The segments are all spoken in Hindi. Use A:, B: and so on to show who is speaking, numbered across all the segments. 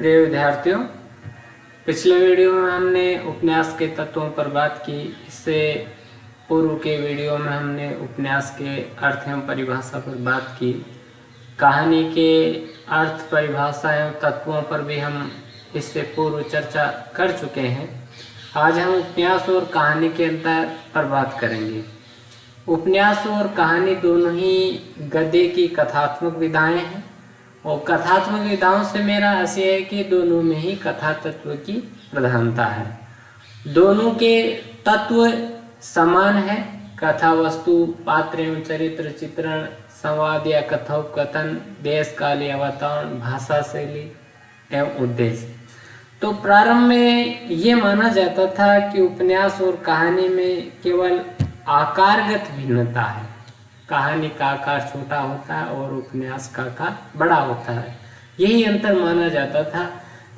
A: प्रिय विद्यार्थियों, पिछले वीडियो में हमने उपन्यास के तत्वों पर बात की। इससे पूर्व के वीडियो में हमने उपन्यास के अर्थ एवं परिभाषा पर बात की। कहानी के अर्थ, परिभाषा एवं तत्वों पर भी हम इससे पूर्व चर्चा कर चुके हैं। आज हम उपन्यास और कहानी के अंतर पर बात करेंगे। उपन्यास और कहानी दोनों ही गद्य की कथात्मक विधाएं हैं और कथात्मक विधाओं से मेरा आशय है कि दोनों में ही कथा तत्व की प्रधानता है। दोनों के तत्व समान है। कथा वस्तु, पात्र एवं चरित्र चित्रण, संवाद या कथोपकथन, देश काल या वातावरण, भाषा शैली एवं उद्देश्य। तो प्रारंभ में ये माना जाता था कि उपन्यास और कहानी में केवल आकारगत भिन्नता है। कहानी का आकार छोटा होता है और उपन्यास का आकार बड़ा होता है, यही अंतर माना जाता था।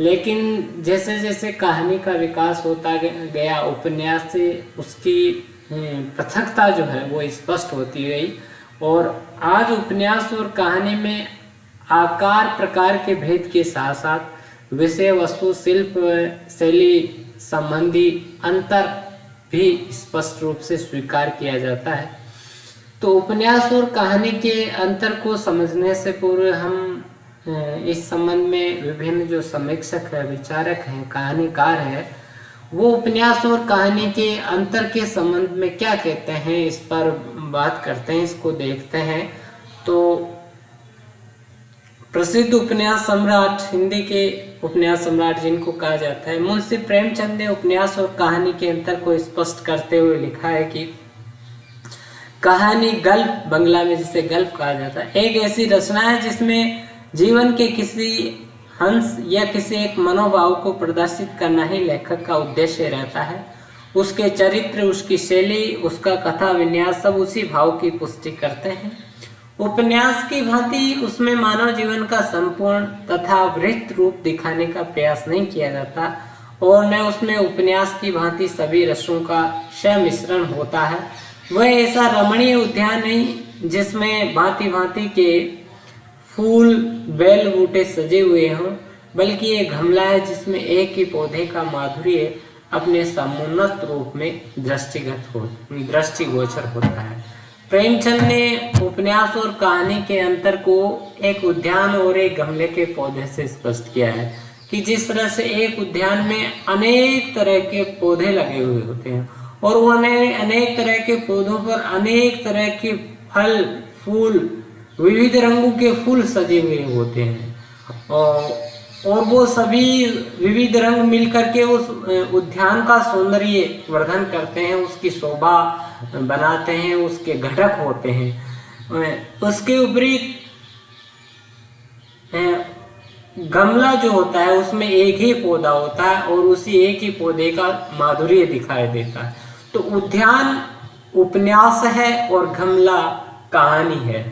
A: लेकिन जैसे जैसे कहानी का विकास होता गया, उपन्यास से उसकी पृथकता जो है वो स्पष्ट होती गई और आज उपन्यास और कहानी में आकार प्रकार के भेद के साथ साथ विषय वस्तु, शिल्प शैली संबंधी अंतर भी स्पष्ट रूप से स्वीकार किया जाता है। तो उपन्यास और कहानी के अंतर को समझने से पूर्व हम इस संबंध में विभिन्न जो समीक्षक है, विचारक हैं, कहानीकार है, वो उपन्यास और कहानी के अंतर के संबंध में क्या कहते हैं, इस पर बात करते हैं, इसको देखते हैं। तो प्रसिद्ध उपन्यास सम्राट, हिंदी के उपन्यास सम्राट जिनको कहा जाता है, मुंशी प्रेमचंद ने उपन्यास और कहानी के अंतर को स्पष्ट करते हुए लिखा है कि कहानी गल्प, बंगला में जिसे गल्प कहा जाता है, एक ऐसी रचना है जिसमें जीवन के किसी हंस या किसी एक मनोभाव को प्रदर्शित करना ही लेखक का उद्देश्य रहता है। उसके चरित्र, उसकी शैली, उसका कथा विन्यास सब उसी भाव की पुष्टि करते हैं। उपन्यास की भांति उसमें मानव जीवन का संपूर्ण तथा वृत्त रूप दिखाने का प्रयास नहीं किया जाता और न उसमें उपन्यास की भांति सभी रसों का सम्मिश्रण होता है। वह ऐसा रमणीय उद्यान नहीं जिसमें भांति भांति के फूल, बेल बूटे सजे हुए हों, बल्कि ये गमला है जिसमें एक ही पौधे का माधुर्य अपने समुन्नत रूप में दृष्टिगोचर होता है। प्रेमचंद ने उपन्यास और कहानी के अंतर को एक उद्यान और एक गमले के पौधे से स्पष्ट किया है कि जिस तरह से एक उद्यान में अनेक तरह के पौधे लगे हुए होते हैं और वो अनेक तरह के पौधों पर अनेक तरह के फल, फूल, विविध रंगों के फूल सजे हुए होते हैं और वो सभी विविध रंग मिलकर के उस उद्यान का सौंदर्य वर्धन करते हैं, उसकी शोभा बनाते हैं, उसके घटक होते हैं। उसके ऊपरी गमला जो होता है उसमें एक ही पौधा होता है और उसी एक ही पौधे का माधुर्य दिखाई देता है। तो उद्यान उपन्यास है और गमला कहानी है।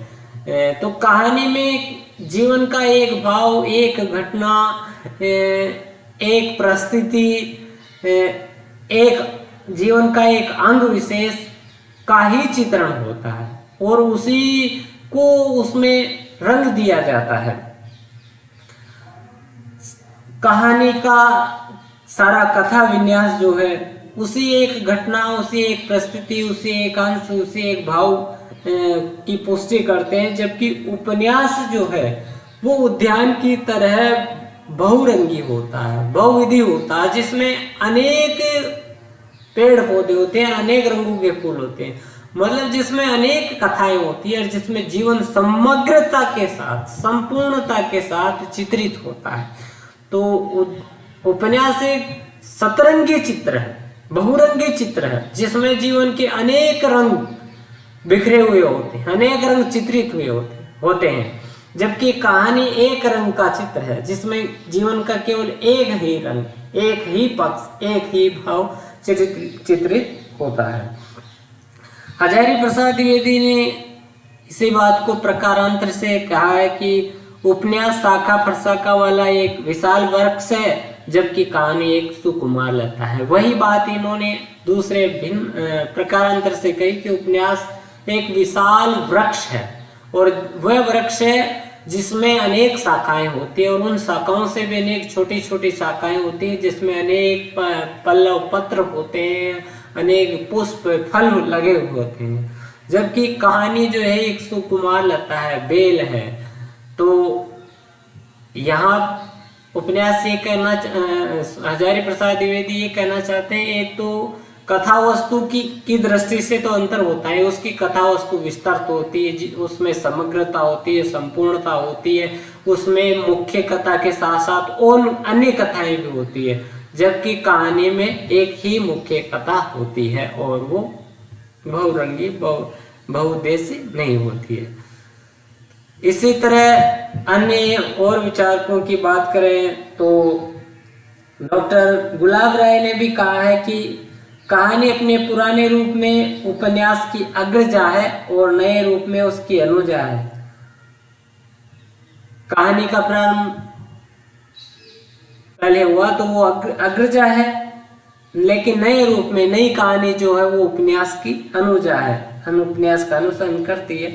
A: तो कहानी में जीवन का एक भाव, एक घटना, एक परिस्थिति, एक जीवन का एक अंग विशेष का ही चित्रण होता है और उसी को उसमें रंग दिया जाता है। कहानी का सारा कथा विन्यास जो है उसी एक घटना, उसी एक परिस्थिति, उसी एक अंश, उसी एक भाव की पुष्टि करते हैं, जबकि उपन्यास जो है वो उद्यान की तरह बहुरंगी होता है, बहुविधि होता है, जिसमें अनेक पेड़ पौधे होते हैं, अनेक रंगों के फूल होते हैं, मतलब जिसमें अनेक कथाएं होती है और जिसमें जीवन समग्रता के साथ, संपूर्णता के साथ चित्रित होता है। तो उपन्यास एक सतरंगी चित्र है, बहुरंगी चित्र है, जिसमें जीवन के अनेक रंग बिखरे हुए होते हैं, अनेक रंग चित्रित हुए होते हैं, जबकि कहानी एक रंग का चित्र है जिसमें जीवन का केवल एक ही रंग, एक ही पक्ष, एक ही भाव चित्रित होता है। हजारी प्रसाद द्विवेदी ने इसी बात को प्रकारांतर से कहा है कि उपन्यास शाखा प्रशाखा वाला एक विशाल वृक्ष है, जबकि कहानी एक सुकुमार लता है। वही बात इन्होंने दूसरे भिन्न प्रकारांतर से कही कि उपन्यास एक विशाल वृक्ष है और वह वृक्ष है जिसमें अनेक शाखाएं होती है और उन शाखाओं से भी अनेक छोटी छोटी शाखाएं होती है जिसमें अनेक पल्लव पत्र होते हैं, अनेक पुष्प फल लगे हुए होते हैं। जबकि कहानी जो है एक सुकुमार लता है, बेल है। तो यहाँ उपन्यास ये कहना हजारी प्रसाद द्विवेदी ये कहना चाहते हैं, एक तो कथा वस्तु की दृष्टि से तो अंतर होता है, उसकी कथा वस्तु विस्तृत होती है, उसमें समग्रता होती है, संपूर्णता होती है, उसमें मुख्य कथा के साथ साथ और अन्य कथाएं भी होती है। जबकि कहानी में एक ही मुख्य कथा होती है और वो बहुरंगी बहुउद्देश्य नहीं होती है। इसी तरह अन्य और विचारकों की बात करें तो डॉक्टर गुलाब राय ने भी कहा है कि कहानी अपने पुराने रूप में उपन्यास की अग्रजा है और नए रूप में उसकी अनुजा है। कहानी का प्रारंभ पहले हुआ तो वो अग्रजा है, लेकिन नए रूप में नई कहानी जो है वो उपन्यास की अनुजा है, उपन्यास का अनुसरण करती है।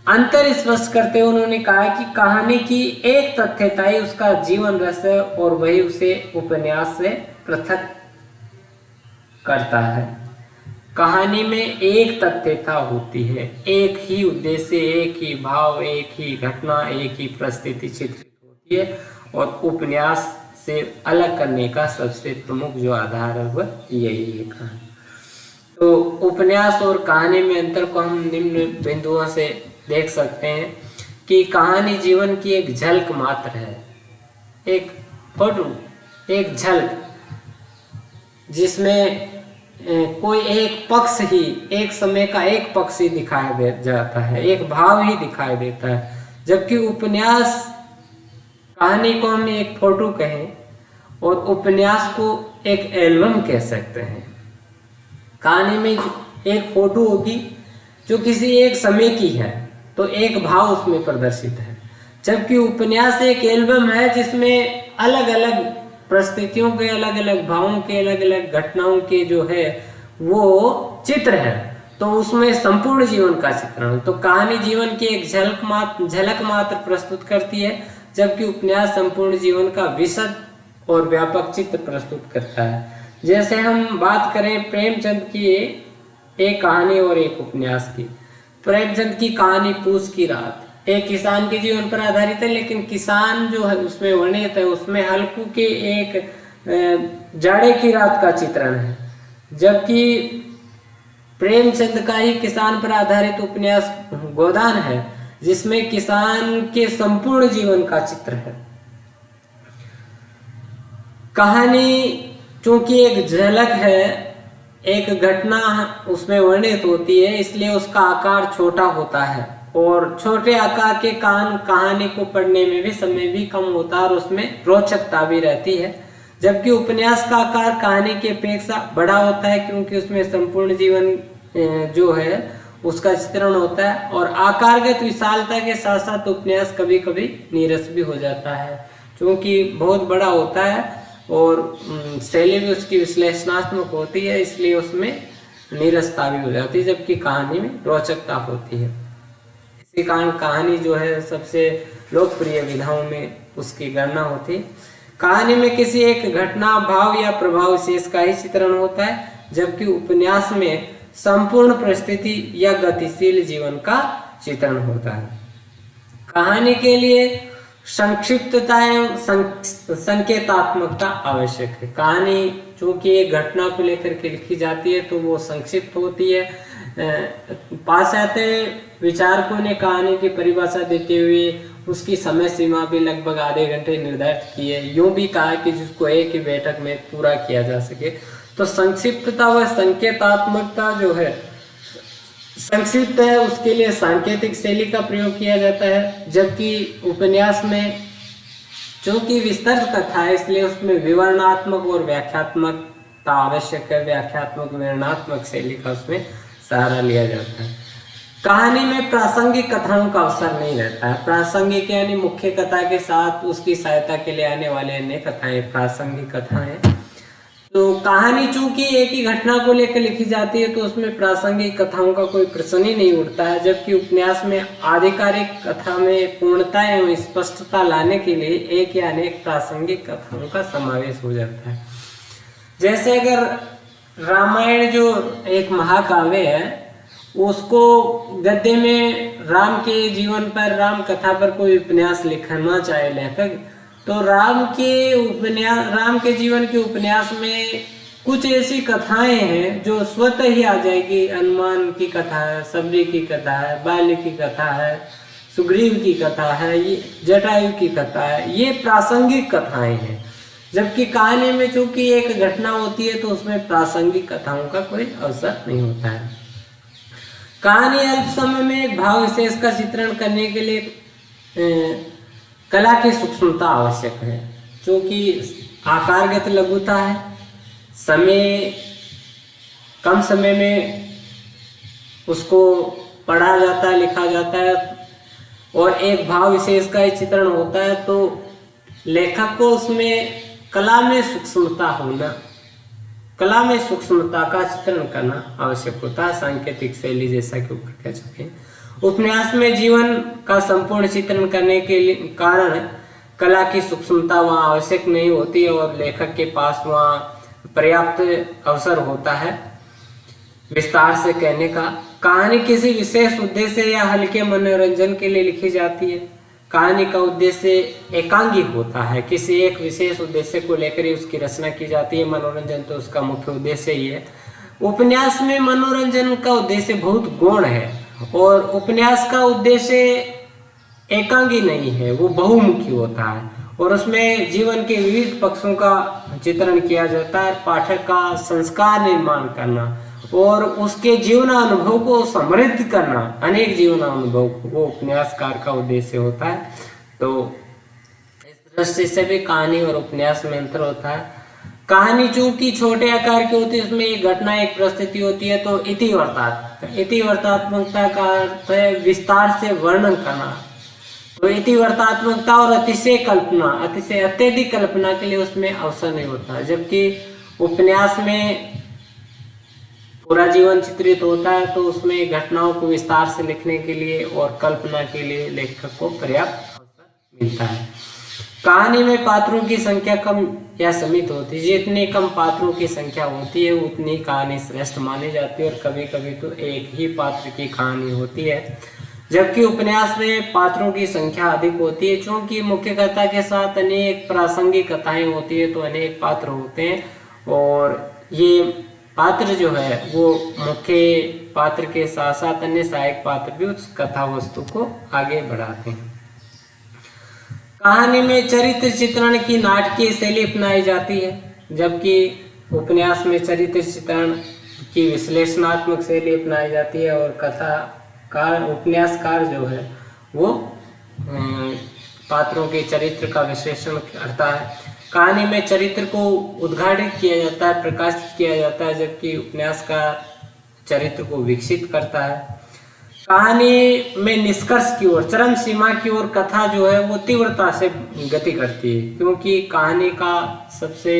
A: अंतर स्पष्ट करते हुए उन्होंने कहा कि कहानी की एक तथ्यता ही उसका जीवन रस है और वही उसे उपन्यास से पृथक करता है। कहानी में एक तथ्यता होती है, एक ही उद्देश्य, एक ही भाव, एक ही घटना, एक ही परिस्थिति चित्रित होती है और उपन्यास से अलग करने का सबसे प्रमुख जो आधार है वह यही है कहानी। तो उपन्यास और कहानी में अंतर को हम निम्न बिंदुओं से देख सकते हैं कि कहानी जीवन की एक झलक मात्र है, एक फोटो, एक झलक, जिसमें कोई एक पक्ष ही, एक समय का एक पक्ष ही दिखाई दे जाता है, एक भाव ही दिखाई देता है। जबकि उपन्यास, कहानी को हम एक फोटो कहें और उपन्यास को एक एल्बम कह सकते हैं। कहानी में एक फोटो होगी जो किसी एक समय की है तो एक भाव उसमें प्रदर्शित है, जबकि उपन्यास एक एल्बम है जिसमें अलग अलग परिस्थितियों के, अलग अलग भावों के, अलग अलग घटनाओं के जो है वो चित्र है, तो उसमें संपूर्ण जीवन का चित्रण। तो कहानी जीवन की एक झलक मात्र प्रस्तुत करती है, जबकि उपन्यास संपूर्ण जीवन का विशद और व्यापक चित्र प्रस्तुत करता है। जैसे हम बात करें प्रेमचंद की एक कहानी और एक उपन्यास की। प्रेमचंद की कहानी पूस की रात एक किसान के जीवन पर आधारित है, लेकिन किसान जो है उसमें वर्णित है, उसमें हल्कू के एक जाड़े की रात का चित्रण है। जबकि प्रेमचंद का ही किसान पर आधारित उपन्यास गोदान है, जिसमें किसान के संपूर्ण जीवन का चित्र है। कहानी चूंकि एक झलक है, एक घटना उसमें वर्णित होती है, इसलिए उसका आकार छोटा होता है और छोटे आकार के कारण कहानी को पढ़ने में भी समय भी कम होता है और उसमें रोचकता भी रहती है। जबकि उपन्यास का आकार कहानी की अपेक्षा बड़ा होता है, क्योंकि उसमें संपूर्ण जीवन जो है उसका चित्रण होता है और आकारगत विशालता के साथ साथ उपन्यास कभी कभी नीरस भी हो जाता है, क्योंकि बहुत बड़ा होता है और शैली भी उसकी विश्लेषणात्मक होती है, इसलिए उसमें नीरसता भी हो जाती है, जबकि कहानी में रोचकता होती है। इसी कारण कहानी जो है सबसे लोकप्रिय विधाओं में उसकी गणना होती है। कहानी में किसी एक घटना, भाव या प्रभाव विशेष का ही चित्रण होता है, जबकि उपन्यास में संपूर्ण परिस्थिति या गतिशील जीवन का चित्रण होता है। कहानी के लिए संक्षिप्तता एवं संकेतात्मकता आवश्यक है। कहानी चूंकि एक घटना को लेकर के लिखी जाती है तो वो संक्षिप्त होती है। पाश्चात्य विचारकों ने कहानी की परिभाषा देते हुए उसकी समय सीमा भी लगभग आधे घंटे निर्धारित की है। यूं भी कहा कि जिसको एक ही बैठक में पूरा किया जा सके। तो संक्षिप्तता व संकेतात्मकता जो है, संक्षिप्त है उसके लिए सांकेतिक शैली का प्रयोग किया जाता है, जबकि उपन्यास में चूंकि विस्तृत कथा है इसलिए उसमें विवरणात्मक और व्याख्यात्मकता आवश्यक है। व्याख्यात्मक विवरणात्मक शैली का उसमें सहारा लिया जाता है। कहानी में प्रासंगिक कथाओं का अवसर नहीं रहता है। प्रासंगिक यानी मुख्य कथा के साथ उसकी सहायता के लिए आने वाले अन्य कथाएं प्रासंगिक कथाएं। तो कहानी चूंकि एक ही घटना को लेकर लिखी जाती है तो उसमें प्रासंगिक कथाओं का कोई प्रश्न ही नहीं उठता है, जबकि उपन्यास में आधिकारिक कथा में पूर्णता एवं स्पष्टता लाने के लिए एक या अनेक प्रासंगिक कथाओं का समावेश हो जाता है। जैसे अगर रामायण जो एक महाकाव्य है उसको गद्य में राम के जीवन पर, राम कथा पर कोई उपन्यास लिखना चाहे लेखक, तो राम के जीवन के उपन्यास में कुछ ऐसी कथाएं हैं जो स्वतः ही आ जाएगी। हनुमान की कथा है, सबरी की कथा है, बाली की कथा है, सुग्रीव की कथा है, ये जटायु की कथा है, ये प्रासंगिक कथाएं हैं। जबकि कहानी में चूंकि एक घटना होती है तो उसमें प्रासंगिक कथाओं का कोई अवसर नहीं होता है। कहानी अल्प समय में एक भाव विशेष का चित्रण करने के लिए कला की सूक्ष्मता आवश्यक है, क्योंकि आकारगत लघुता है, कम समय में उसको पढ़ा जाता है, लिखा जाता है और एक भाव विशेष का चित्रण होता है, तो लेखक को उसमें कला में सूक्ष्मता का चित्रण करना आवश्यक होता है, सांकेतिक शैली जैसा कि ऊपर कह चुके हैं। उपन्यास में जीवन का संपूर्ण चित्रण करने के कारण कला की सूक्ष्मता वहाँ आवश्यक नहीं होती और लेखक के पास वहाँ पर्याप्त अवसर होता है विस्तार से कहने का। कहानी किसी विशेष उद्देश्य या हल्के मनोरंजन के लिए लिखी जाती है। कहानी का उद्देश्य एकांगी होता है, किसी एक विशेष उद्देश्य को लेकर ही उसकी रचना की जाती है। मनोरंजन तो उसका मुख्य उद्देश्य ही है। उपन्यास में मनोरंजन का उद्देश्य बहुत गौण है और उपन्यास का उद्देश्य एकांगी नहीं है, वो बहुमुखी होता है और उसमें जीवन के विविध पक्षों का चित्रण किया जाता है। पाठक का संस्कार निर्माण करना और उसके जीवनानुभव को समृद्ध करना, अनेक जीवनानुभव वो उपन्यासकार का उद्देश्य होता है। तो इस दृष्टि से भी कहानी और उपन्यास में अंतर होता है। कहानी चूंकि छोटे आकार की होती है, उसमें एक घटना, एक परिस्थिति होती है, तो इतिवर्तात्मकता का अर्थ है विस्तार से वर्णन करना। तो इतिवर्तात्मकता और अत्यधिक कल्पना के लिए उसमें अवसर नहीं होता, जबकि उपन्यास में पूरा जीवन चित्रित होता है तो उसमें घटनाओं को विस्तार से लिखने के लिए और कल्पना के लिए लेखक को पर्याप्त अवसर मिलता है। कहानी में पात्रों की संख्या कम या सीमित होती है। जितनी कम पात्रों की संख्या होती है उतनी कहानी श्रेष्ठ मानी जाती है और कभी कभी तो एक ही पात्र की कहानी होती है, जबकि उपन्यास में पात्रों की संख्या अधिक होती है। चूंकि मुख्य कथा के साथ अनेक प्रासंगिक कथाएं होती है तो अनेक पात्र होते हैं और ये पात्र जो है वो मुख्य पात्र के साथ साथ अन्य सहायक पात्र भी उस कथा वस्तु को आगे बढ़ाते हैं। कहानी में चरित्र चित्रण की नाटकीय शैली अपनाई जाती है, जबकि उपन्यास में चरित्र चित्रण की विश्लेषणात्मक शैली अपनाई जाती है और उपन्यासकार जो है वो पात्रों के चरित्र का विश्लेषण करता है। कहानी में चरित्र को उद्घाटित किया जाता है, प्रकाशित किया जाता है, जबकि उपन्यासकार चरित्र को विकसित करता है। कहानी में निष्कर्ष की ओर, चरम सीमा की ओर कथा जो है वो तीव्रता से गति करती है, क्योंकि कहानी का सबसे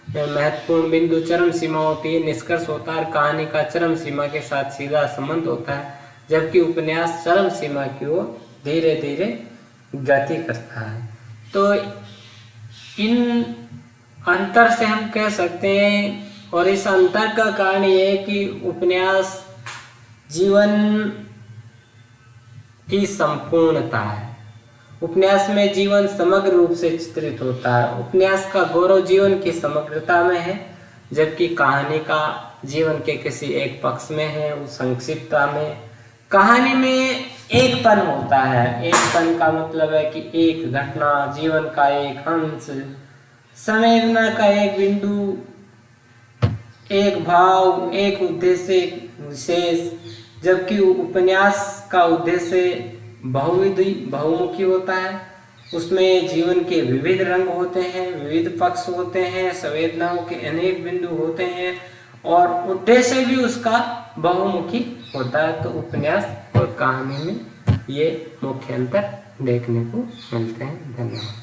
A: महत्वपूर्ण बिंदु चरम सीमा होती है, निष्कर्ष होता है। कहानी का चरम सीमा के साथ सीधा संबंध होता है, जबकि उपन्यास चरम सीमा की ओर धीरे धीरे गति करता है। तो इन अंतर से हम कह सकते हैं, और इस अंतर का कारण ये है कि उपन्यास जीवन की संपूर्णता है। उपन्यास में जीवन समग्र रूप से चित्रित होता है। उपन्यास का गौरव जीवन की समग्रता में है, जबकि कहानी का जीवन के किसी एक पक्ष में है, वो संक्षिप्तता में। कहानी में एक पन होता है। एक पन का मतलब है कि एक घटना, जीवन का एक अंश, संवेदना का एक बिंदु, एक भाव, एक उद्देश्य विशेष, जबकि उपन्यास का उद्देश्य बहुमुखी होता है। उसमें जीवन के विविध रंग होते हैं, विविध पक्ष होते हैं, संवेदनाओं के अनेक बिंदु होते हैं और उद्देश्य भी उसका बहुमुखी होता है। तो उपन्यास और कहानी में ये मुख्य अंतर देखने को मिलते हैं। धन्यवाद।